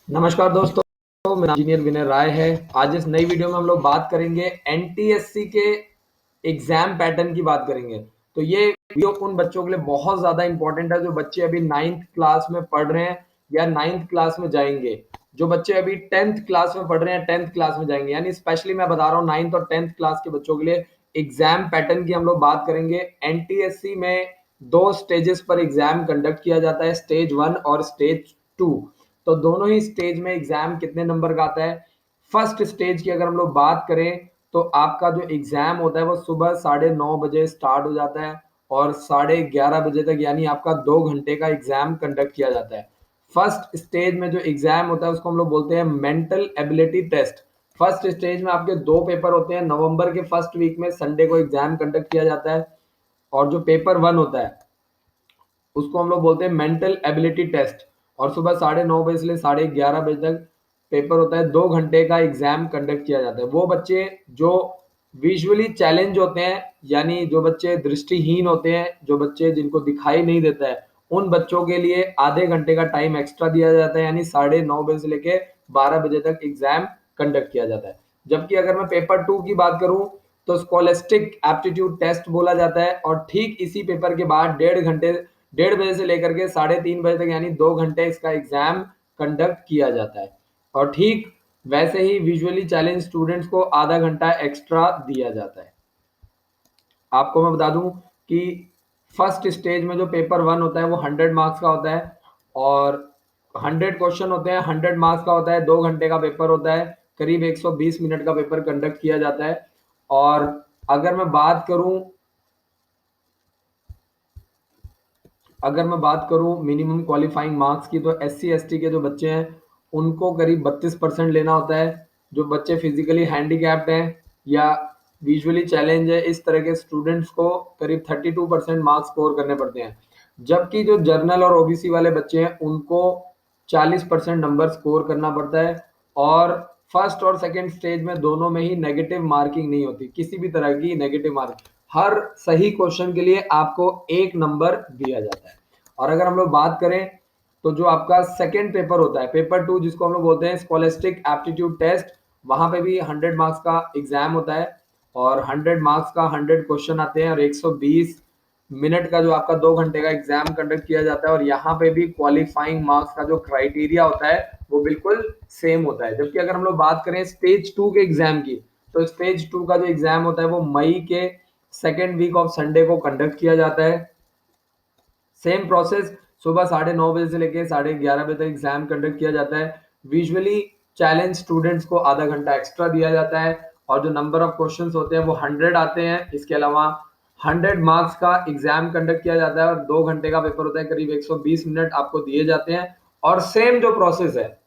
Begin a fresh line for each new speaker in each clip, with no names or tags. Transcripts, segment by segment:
नमस्कार दोस्तों, मेरा इंजीनियर विनय राय है। आज इस नई वीडियो में हम लोग बात करेंगे एनटीएससी के एग्जाम पैटर्न की बात करेंगे। तो ये वीडियो उन बच्चों के लिए बहुत ज्यादा इंपॉर्टेंट है जो बच्चे अभी 9th क्लास में पढ़ रहे हैं या 9th क्लास में जाएंगे। जो बच्चे अभी 10th क्लास में पढ़ रहे हैं 10th क्लास में जाएंगे, यानी स्पेशली मैं बता रहा हूँ 9th और 10th क्लास के बच्चों के लिए एग्जाम पैटर्न की हम लोग बात करेंगे। एनटीएससी में दो स्टेजेस पर एग्जाम कंडक्ट किया जाता है, स्टेज 1 और स्टेज 2। तो दोनों ही स्टेज में एग्जाम कितने नंबर का आता है। फर्स्ट स्टेज की अगर हम लोग बात करें तो आपका जो एग्जाम होता है वो सुबह 9:30 बजे स्टार्ट हो जाता है और 11:30 बजे तक, यानी आपका 2 घंटे का एग्जाम कंडक्ट किया जाता है। फर्स्ट स्टेज में जो एग्जाम होता है उसको हम लोग बोलते हैं mental ability test. First stage में आपके दो पेपर होते हैं। नवंबर के फर्स्ट वीक में संडे को एग्जाम कंडक्ट किया जाता है और जो पेपर 1 होता है उसको हम लोग बोलते हैं मेंटल एबिलिटी टेस्ट। और सुबह 9:30 बजे से 11:30 बजे तक पेपर होता है। 2 घंटे का एग्जाम कंडक्ट किया जाता है। वो बच्चे जो विजुअली चैलेंज होते हैं, यानी जो बच्चे दृष्टिहीन होते हैं, जो बच्चे जिनको दिखाई नहीं देता है, उन बच्चों के लिए आधे घंटे का टाइम एक्स्ट्रा दिया जाता है, यानी 9:30 बजे से लेके 12 बजे तक एग्जाम कंडक्ट किया जाता है। जबकि अगर मैं पेपर 2 की बात करूं तो स्कॉलेस्टिक एप्टीट्यूड टेस्ट बोला जाता है और ठीक इसी पेपर के बाद 1:30 बजे से लेकर के 3:30 बजे तक, यानी 2 घंटे इसका एग्जाम कंडक्ट किया जाता है। और ठीक वैसे ही विजुअली चैलेंज स्टूडेंट्स को आधा घंटा एक्स्ट्रा दिया जाता है। आपको मैं बता दूं कि फर्स्ट स्टेज में जो पेपर 1 होता है वो 100 मार्क्स का होता है और 100 क्वेश्चन होते हैं। 100 मार्क्स का होता है। 2 घंटे का पेपर होता है। करीब 120 मिनट का पेपर कंडक्ट किया जाता है। और अगर मैं बात करूं मिनिमम क्वालिफाइंग मार्क्स की, तो SC ST के जो बच्चे हैं उनको करीब 32% लेना होता है। जो बच्चे फिजिकली हैंडीकैप्ड हैं या विजुअली चैलेंज है, इस तरह के स्टूडेंट्स को करीब 32% मार्क्स स्कोर करने पड़ते हैं। जबकि जो जर्नल और ओबीसी वाले बच्चे हैं उनको 40% नंबर स्कोर करना पड़ता है। और फर्स्ट और सेकंड स्टेज में दोनों में ही नेगेटिव मार्किंग नहीं होती, किसी भी तरह की नेगेटिव मार्किंग। हर सही क्वेश्चन के लिए आपको 1 नंबर दिया जाता है। और अगर हम लोग बात करें तो जो आपका सेकंड पेपर होता है, पेपर 2, जिसको हम लोग बोलते हैं स्कॉलेस्टिक एप्टीट्यूड टेस्ट, वहां पे भी 100 मार्क्स का एग्जाम होता है और 100 मार्क्स का 100 क्वेश्चन आते हैं और 120 मिनट का जो आपका 2 घंटे का एग्जाम कंडक्ट किया जाता है। और यहाँ पे भी क्वालिफाइंग मार्क्स का जो क्राइटेरिया होता है वो बिल्कुल सेम होता है। जबकि अगर हम लोग बात करें स्टेज 2 के एग्जाम की, तो स्टेज 2 का जो एग्जाम होता है वो मई के सेकेंड वीक ऑफ संडे को कंडक्ट किया जाता है। सेम प्रोसेस, सुबह 9:30 बजे से लेके 11:30 बजे तक एग्जाम कंडक्ट किया जाता है। विजुअली चैलेंज स्टूडेंट्स को आधा घंटा एक्स्ट्रा दिया जाता है और जो नंबर ऑफ क्वेश्चंस होते हैं वो 100 आते हैं। इसके अलावा 100 मार्क्स का एग्जाम कंडक्ट किया जाता है और 2 घंटे का पेपर होता है। करीब 120 मिनट आपको दिए जाते हैं। और सेम जो प्रोसेस है,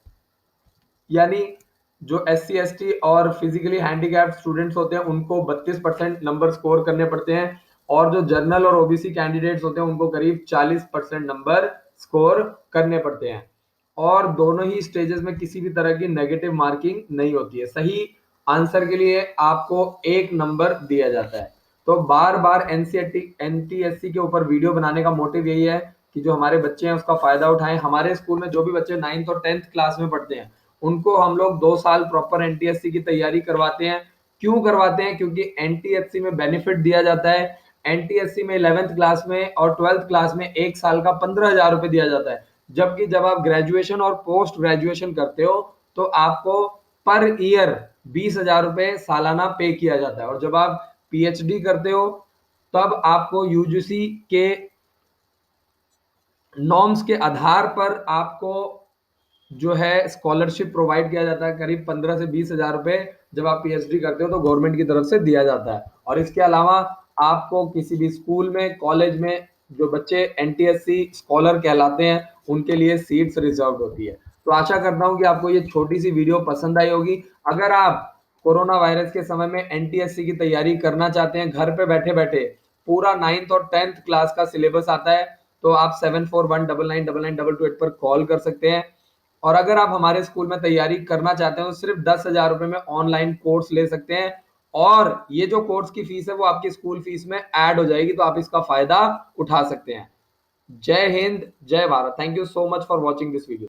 यानी जो SC ST और फिजिकली हैंडीकैप्ड स्टूडेंट्स होते हैं उनको 32% नंबर स्कोर करने पड़ते हैं और जो जर्नल और ओबीसी कैंडिडेट्स होते हैं उनको करीब 40% नंबर स्कोर करने पड़ते हैं। और दोनों ही स्टेजेस में किसी भी तरह की नेगेटिव मार्किंग नहीं होती है। सही आंसर के लिए आपको 1 नंबर दिया जाता है। तो बार बार NTSC के ऊपर वीडियो बनाने का मोटिव यही है कि जो हमारे बच्चे हैं उसका फायदा उठाएं। हमारे स्कूल में जो भी बच्चे 9th और 10th क्लास में पढ़ते हैं उनको हम लोग 2 साल प्रॉपर NTSC की तैयारी करवाते हैं। क्यों करवाते हैं? क्योंकि NTSC में बेनिफिट दिया जाता है। NTSC में 11th क्लास में और 12th क्लास में 1 साल का 15,000 रुपए दिया जाता है। जबकि जब आप ग्रेजुएशन और पोस्ट ग्रेजुएशन करते हो तो आपको पर ईयर 20,000 रुपए सालाना पे किया जाता है। और जब आप PhD करते हो तब आपको UGC के नॉर्म्स के आधार पर आपको जो है स्कॉलरशिप प्रोवाइड किया जाता है। करीब 15 से 20,000 रुपए जब आप PhD करते हो तो गवर्नमेंट की तरफ से दिया जाता है। और इसके अलावा आपको किसी भी स्कूल में, कॉलेज में जो बच्चे NTSC स्कॉलर कहलाते हैं उनके लिए सीट्स रिजर्व होती है। तो आशा करता हूं कि आपको ये छोटी सी वीडियो पसंद आई होगी। अगर आप कोरोना वायरस के समय में NTSC की तैयारी करना चाहते हैं, घर पे बैठे बैठे पूरा 9th और 10th क्लास का सिलेबस आता है, तो आप 7419999228 पर कॉल कर सकते हैं। और अगर आप हमारे स्कूल में तैयारी करना चाहते हैं तो सिर्फ 10,000 रुपए में ऑनलाइन कोर्स ले सकते हैं और ये जो कोर्स की फीस है वो आपकी स्कूल फीस में ऐड हो जाएगी, तो आप इसका फायदा उठा सकते हैं। जय हिंद, जय Bharat. Thank you so much for watching this video.